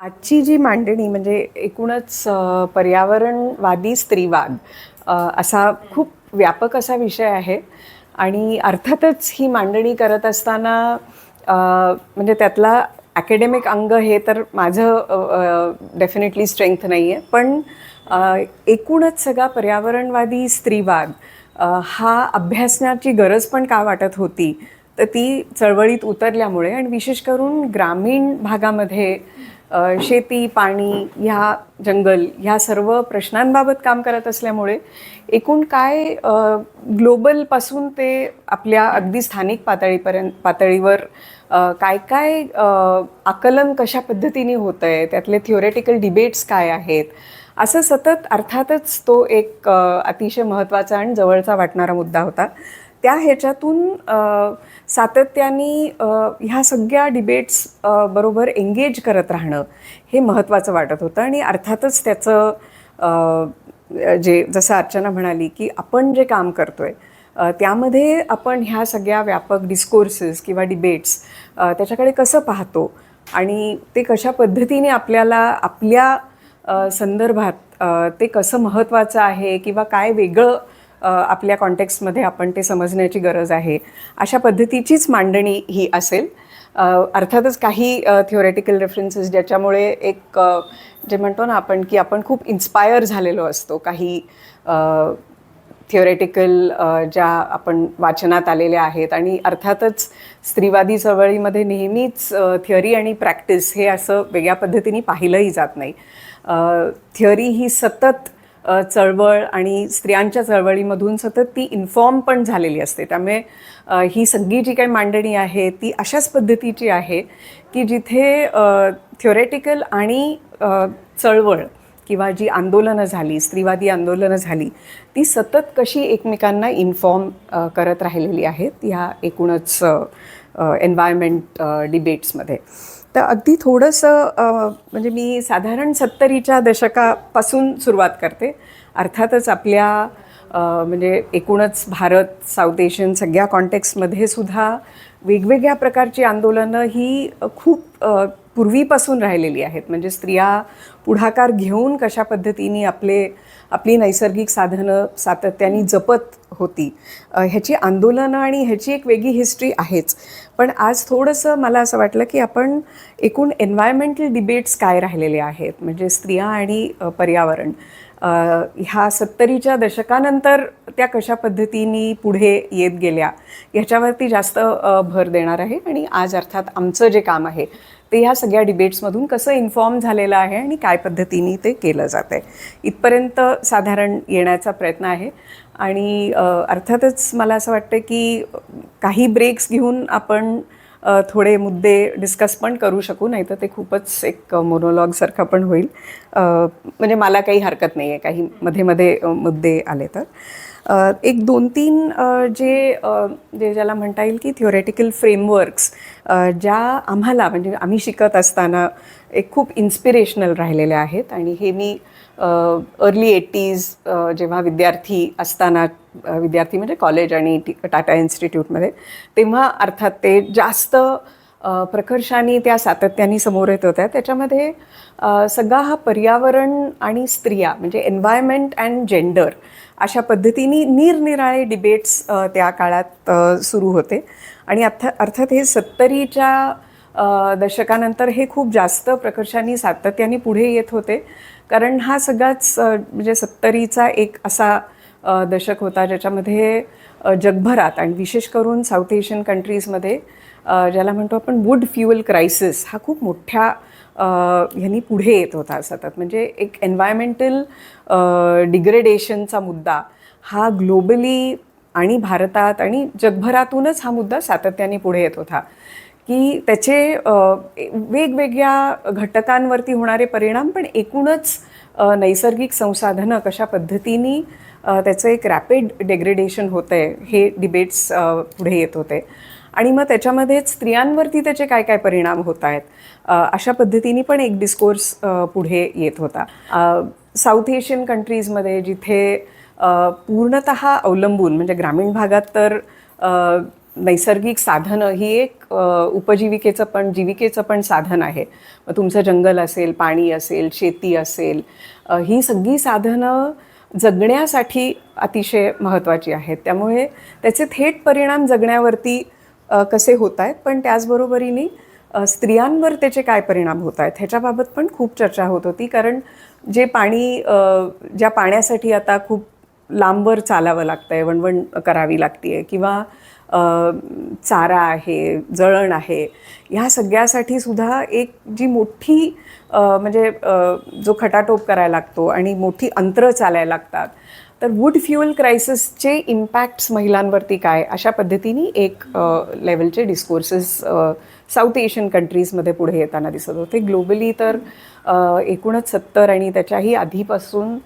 आजची जी मांडणी म्हणजे एकूणच पर्यावरणवादी स्त्रीवाद असा खूप व्यापक असा विषय आहे आणि अर्थातच ही मांडणी करत असताना म्हणजे त्यातला ॲकॅडेमिक अंग हे तर माझं डेफिनेटली स्ट्रेंथ नाही आहे, पण एकूणच सगळा पर्यावरणवादी स्त्रीवाद हा अभ्यासण्याची गरज पण का वाटत होती, तर ती चळवळीत उतरल्यामुळे आणि विशेष करून ग्रामीण भागामध्ये शेती, पाणी, ह्या जंगल ह्या सर्व प्रश्नांबाबत काम करत असल्यामुळे एकूण काय ग्लोबलपासून ते आपल्या अगदी स्थानिक पातळीवर काय काय आकलन कशा पद्धतीने होतं आहे, त्यातले थिओरेटिकल डिबेट्स काय आहेत, असं सतत अर्थातच तो एक अतिशय महत्त्वाचा आणि जवळचा वाटणारा मुद्दा होता. त्या ह्याच्यातून सातत्याने ह्या सगळ्या डिबेट्स बरोबर एंगेज करत राहणं हे महत्त्वाचं वाटत होतं आणि अर्थातच त्याचं जसं अर्चना म्हणाली की आपण जे काम करतोय त्यामध्ये आपण ह्या सगळ्या व्यापक डिस्कोर्सेस किंवा डिबेट्स त्याच्याकडे कसं पाहतो आणि ते कशा पद्धतीने आपल्याला आपल्या संदर्भात ते कसं महत्त्वाचं आहे किंवा काय वेगळं आपल्या कॉन्टेक्स्टमध्ये आपण ते समजण्याची गरज आहे, अशा पद्धतीचीच मांडणी ही असेल. अर्थातच काही थिओरेटिकल रेफरन्सेस ज्याच्यामुळे एक जे म्हणतो ना आपण की आपण खूप इन्स्पायर झालेलो असतो काही थिओरेटिकल ज्या आपण वाचनात आलेल्या आहेत आणि अर्थातच स्त्रीवादी चळवळीमध्ये नेहमीच थिअरी आणि प्रॅक्टिस हे असं वेगळ्या पद्धतीने पाहिलंही जात नाही. थिअरी ही सतत चळवळ आणि स्त्रियांच्या चळवळीमधून सतत ती इन्फॉर्म पण झालेली असते, त्यामुळे ही सगळी जी काही मांडणी आहे ती अशाच पद्धतीची आहे की जिथे थिओरेटिकल आणि चळवळ किंवा जी आंदोलनं झाली, स्त्रीवादी आंदोलनं झाली, ती सतत कशी एकमेकांना इन्फॉर्म करत राहिलेली आहेत ह्या एकूणच एन्व्हायरमेंट डिबेट्समध्ये. तर अगदी थोडंसं म्हणजे मी साधारण 70च्या दशकापासून सुरुवात करते. अर्थातच आपल्या म्हणजे एकूणच भारत, साऊथ एशियन सगळ्या कॉन्टेक्स्टमध्ये सुद्धा वेगवेगळ्या प्रकारची आंदोलनं ही खूप पूर्वीपासून राहिलेली आहेत. म्हणजे स्त्रिया पुढाकार घेऊन कशा पद्धतीने आपली नैसर्गिक साधनं सातत्याने जपत होती ह्याची आंदोलनं आणि ह्याची एक वेगळी हिस्ट्री आहेच. पण आज थोडंसं मला असं वाटलं की आपण एकूण एन्व्हायरमेंटल डिबेट्स काय राहिलेले आहेत, म्हणजे स्त्रिया आणि पर्यावरण ह्या 70च्या दशकानंतर त्या कशा पद्धतीने पुढे येत गेल्या ह्याच्यावरती जास्त भर देणार आहे. आणि आज अर्थात आमचं जे काम आहे ते ह्या सगळ्या डिबेट्समधून कसं इन्फॉर्म झालेलं आहे आणि काय पद्धतीने ते केलं जात आहे इथपर्यंत साधारण येण्याचा प्रयत्न आहे. आणि अर्थातच मला असं वाटतं की काही ब्रेक्स घेऊन आपण थोडे मुद्दे डिस्कस पण करू शकू, नाही तर ते खूपच एक मोनोलॉगसारखं पण होईल. म्हणजे मला काही हरकत नाही आहे काही मध्ये मध्ये मुद्दे आले तर. एक 2-3 जे ज्याला म्हणता येईल की थिओरेटिकल फ्रेमवर्क्स ज्या आम्हाला म्हणजे आम्ही शिकत असताना एक खूप इन्स्पिरेशनल राहिलेल्या आहेत. आणि हे मी अर्ली 80s जेव्हा विद्यार्थी असताना विद्यार्थी म्हणजे कॉलेज आणि टाटा इन्स्टिट्यूटमध्ये, तेव्हा अर्थात ते जास्त प्रकर्षाने त्या सातत्याने समोर येत होत्या. त्याच्यामध्ये सगळा हा पर्यावरण आणि स्त्रिया म्हणजे एन्व्हायरमेंट अँड जेंडर अशा पद्धतीने निरनिराळे डिबेट्स त्या काळात सुरू होते. आणि अर्थात हे 70च्या दशकानंतर हे खूप जास्त प्रकर्षाने सातत्याने पुढे येत होते, कारण हा सगळाच म्हणजे 70चा एक असा दशक होता ज्याच्यामध्ये जगभरात आणि विशेष करून साऊथ एशियन कंट्रीजमध्ये ज्याला म्हणतो आपण वूड फ्युअल क्रायसिस हा खूप मोठ्या ह्यांनी पुढे येत होता सतत. म्हणजे एक एन्व्हायरमेंटल डिग्रेडेशनचा मुद्दा हा ग्लोबली आणि भारतात आणि जगभरातूनच हा मुद्दा सातत्याने पुढे येत होता की त्याचे वेगवेगळ्या घटकांवरती होणारे परिणाम, पण एकूणच नैसर्गिक संसाधनं कशा पद्धतीने त्याचं एक रॅपिड डेग्रेडेशन होतं आहे हे डिबेट्स पुढे येत होते. आणि मग त्याच्यामध्येच स्त्रियांवरती त्याचे काय काय परिणाम होत आहेत अशा पद्धतीने पण एक डिस्कोर्स पुढे येत होता. साऊथ एशियन कंट्रीजमध्ये जिथे पूर्णतः अवलंबून म्हणजे ग्रामीण भागात तर नैसर्गिक साधनं ही एक उपजीविकेचं पण जीविकेचं पण साधन आहे. मग तुमचं जंगल असेल, पाणी असेल, शेती असेल, ही सगळी साधनं जगण्यासाठी अतिशय महत्त्वाची आहेत. त्यामुळे त्याचे थेट परिणाम जगण्यावरती कसे होत आहेत, पण त्याचबरोबरीने स्त्रियांवर त्याचे काय परिणाम होत आहेत ह्याच्याबाबत पण खूप चर्चा होत होती. कारण जे पाणी ज्या पाण्यासाठी आता खूप लांबवर चालावं लागतं आहे, वणवण करावी लागते आहे, किंवा चारा आहे, जळण आहे, ह्या सगळ्यासाठी सुद्धा एक जी मोठी म्हणजे जो खटाटोप करायला लागतो आणि मोठी अंतरं चालायला लागतात, तर वूड फ्युएल क्रायसिसचे इम्पॅक्ट्स महिलांवरती काय, अशा पद्धतीने एक लेवलचे डिस्कोर्सेस साऊथ एशियन कंट्रीजमध्ये पुढे येताना दिसत होते. ग्लोबली तर एकूणच 70 आणि त्याच्याही आधीपासून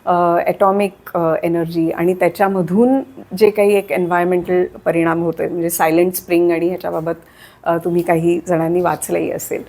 ॲटॉमिक एनर्जी आणि त्याच्यामधून जे काही एक एन्व्हायरमेंटल परिणाम होते, म्हणजे सायलेंट स्प्रिंग आणि ह्याच्याबाबत तुम्ही काही जणांनी वाचलंही असेल,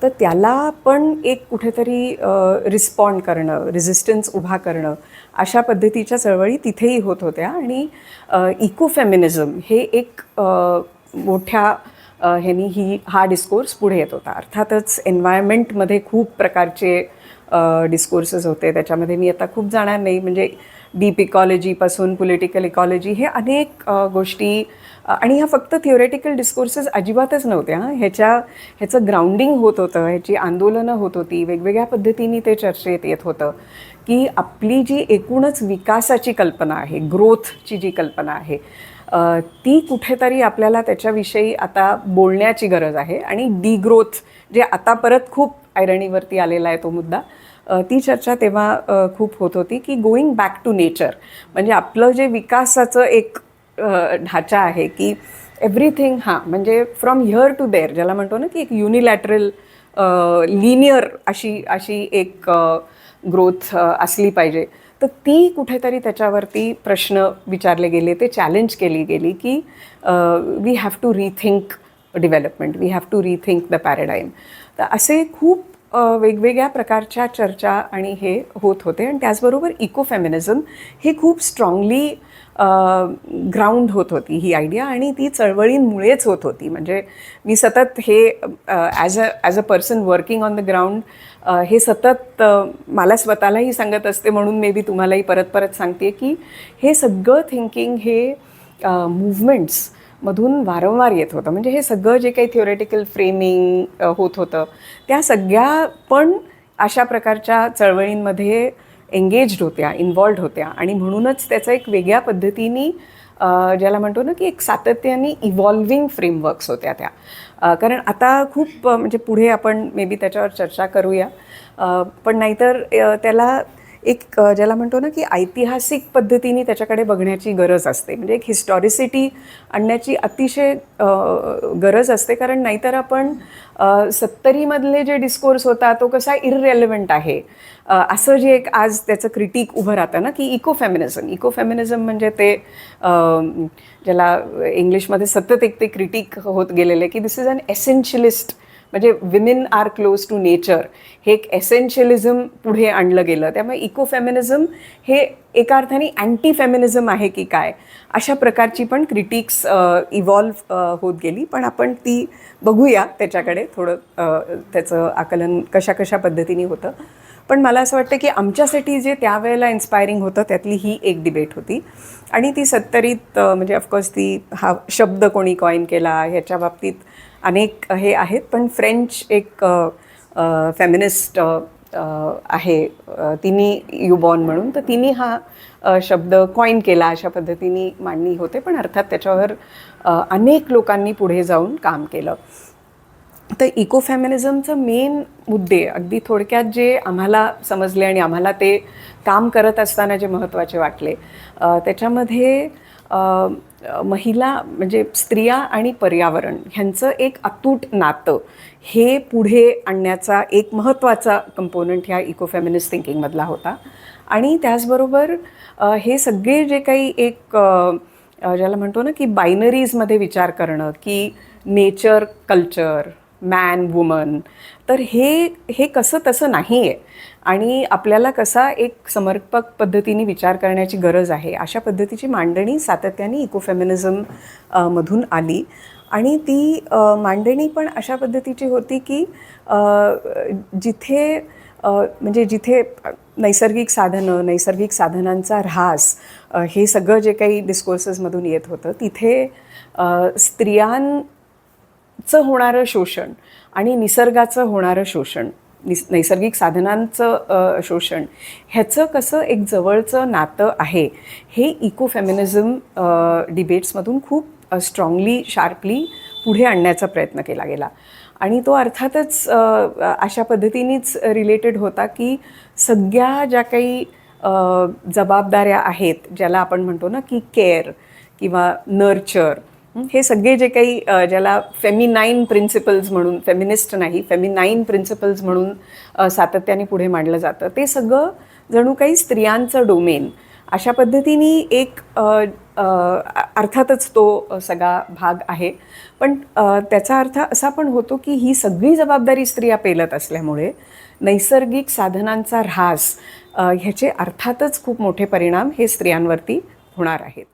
तर त्याला पण एक कुठेतरी रिस्पॉन्ड करणं, रेझिस्टन्स उभा करणं, अशा पद्धतीच्या चळवळी तिथेही होत होत्या. आणि इकोफेमिनिझम हे एक मोठ्या ह्यांनी हा डिस्कोर्स पुढे येत होता. अर्थातच एन्व्हायरमेंटमध्ये खूप प्रकारचे डिस्कोर्सेस होते. त्याच्यामध्ये मी आता खूप जाणार नाही, म्हणजे डीप इकॉलॉजीपासून पॉलिटिकल इकॉलॉजी, हे अनेक गोष्टी, आणि ह्या फक्त थिओरेटिकल डिस्कोर्सेस अजिबातच नव्हत्या. ह्याचं ग्राउंडिंग होत होतं, ह्याची आंदोलनं होत होती, वेगवेगळ्या पद्धतीने ते चर्चेत येत होतं की आपली जी एकूणच विकासाची कल्पना आहे, ग्रोथची जी कल्पना आहे, ती कुठेतरी आपल्याला त्याच्याविषयी आता बोलण्याची गरज आहे. आणि डिग्रोथ जे आता परत खूप आयरणीवरती आलेला आहे तो मुद्दा, ती चर्चा तेव्हा खूप होत होती की गोईंग बॅक टू नेचर, म्हणजे आपलं जे विकासाचं एक ढाचा आहे की एव्हरीथिंग, म्हणजे फ्रॉम हिअर टू देअर, ज्याला म्हणतो ना की एक युनिलॅटरल लिनियर अशी एक ग्रोथ असली पाहिजे, तर ती कुठेतरी त्याच्यावरती प्रश्न विचारले गेले, ते चॅलेंज केली गेली की we have to rethink development, we have to rethink the paradigm. तर असे खूप वेगवेगळ्या प्रकारच्या चर्चा आणि हे होत होते. आणि त्याचबरोबर इकोफेमिनिझम हे खूप स्ट्रॉंगली ग्राउंड होत होती ही आयडिया, आणि ती चळवळींमुळेच होत होती. म्हणजे मी सतत हे as a person working on the ground हे सतत मला स्वतःलाही सांगत असते, म्हणून मे बी तुम्हालाही परत परत सांगते की हे सगळं थिंकिंग हे मूव्हमेंट्स मधून वारंवार येत होतं. म्हणजे हे सगळं जे काही थिओरेटिकल फ्रेमिंग होत होतं, त्या सगळ्या पण अशा प्रकारच्या चळवळींमध्ये एंगेज्ड होत्या, इन्व्हॉल्ड होत्या. आणि म्हणूनच त्याचा एक वेगळ्या पद्धतीने ज्याला म्हणतो ना की एक सातत्याने इव्हॉल्विंग फ्रेमवर्क्स होत्या त्या. कारण आता खूप म्हणजे पुढे आपण मे बी त्याच्यावर चर्चा करूया, पण नाहीतर त्याला एक ज्याला म्हणतो ना की ऐतिहासिक पद्धतीने त्याच्याकडे बघण्याची गरज असते. म्हणजे एक हिस्टॉरिसिटी आणण्याची अतिशय गरज असते. कारण नाहीतर आपण 70मधले जे डिस्कोर्स होता तो कसा इररेलेव्हंट आहे असं जे एक आज त्याचं क्रिटिक उभं राहतं ना की इकोफेमिनिझम म्हणजे ते ज्याला इंग्लिशमध्ये सतत एक ते क्रिटिक होत गेलेले की दिस इज अन एसेन्शियलिस्ट, म्हणजे women are close to nature, हे एक एसेन्शियलिझम पुढे आणलं गेलं. त्यामुळे इकोफेमिनिझम हे एका अर्थाने अँटी फेमिनिझम आहे की काय, अशा प्रकारची पण क्रिटिक्स इव्हॉल्व होत गेली. पण आपण ती बघूया त्याच्याकडे थोडं, त्याचं आकलन कशा पद्धतीने होतं. पण मला असं वाटतं की आमच्यासाठी जे त्यावेळेला इन्स्पायरिंग होतं त्यातली ही एक डिबेट होती. आणि ती 70ीत म्हणजे ऑफकोर्स ती हा शब्द कोणी कॉइन केला ह्याच्या बाबतीत अनेक हे आहेत, पण फ्रेंच एक फेमिनिस्ट आहे तिने युबॉन म्हणून, तर तिने हा शब्द कॉइन केला अशा पद्धतीने मांडणी होते. पण अर्थात त्याच्यावर अनेक लोकांनी पुढे जाऊन काम केलं. तर इकोफेमिनिझमचं मेन मुद्दे अगदी थोडक्यात जे आम्हाला समजले आणि आम्हाला ते काम करत असताना जे महत्त्वाचे वाटले, त्याच्यामध्ये महिला म्हणजे स्त्रिया आणि पर्यावरण ह्यांचं एक अतूट नातं हे पुढे आणण्याचा एक महत्त्वाचा कंपोनंट ह्या इकोफेमिनिस्ट थिंकिंगमधला होता. आणि त्याचबरोबर हे सगळे जे काही एक ज्याला म्हणतो ना की बायनरीजमध्ये विचार करणं की नेचर कल्चर, मॅन वुमन. तर हे कसं तसं नाही आहे आणि आपल्याला कसा एक समर्पक पद्धतीने विचार करण्याची गरज आहे, अशा पद्धतीची मांडणी सातत्याने इकोफेमिनिझम मधून आली. आणि ती मांडणी पण अशा पद्धतीची होती की जिथे म्हणजे जिथे नैसर्गिक साधनं, नैसर्गिक साधनांचा ऱ्हास, हे सगळं जे काही डिस्कोर्सेसमधून येत होतं, तिथे स्त्रियांचं होणारं शोषण आणि निसर्गाचं होणारं शोषण, नैसर्गिक साधनांचं शोषण, ह्याचं कसं एक जवळचं नातं आहे, हे इकोफेमिनिझम डिबेट्समधून खूप स्ट्रॉंगली, शार्पली पुढे आणण्याचा प्रयत्न केला गेला. आणि तो अर्थातच अशा पद्धतीनेच रिलेटेड होता की सगळ्या ज्या काही जबाबदाऱ्या आहेत, ज्याला आपण म्हणतो ना की केअर किंवा नर्चर, हे सगळे जे काही ज्याला फेमिनाईन प्रिन्सिपल्स म्हणून, फेमिनिस्ट नाही, फेमिनाईन प्रिन्सिपल्स म्हणून सातत्याने पुढे मांडलं जातं, ते सगळं जणू काही स्त्रियांचं डोमेन अशा पद्धतीने एक अर्थातच तो सगळा भाग आहे. पण त्याचा अर्थ असा पण होतो की ही सगळी जबाबदारी स्त्रिया पेलत असल्यामुळे नैसर्गिक साधनांचा ऱ्हास, ह्याचे अर्थातच खूप मोठे परिणाम हे स्त्रियांवरती होणार आहेत.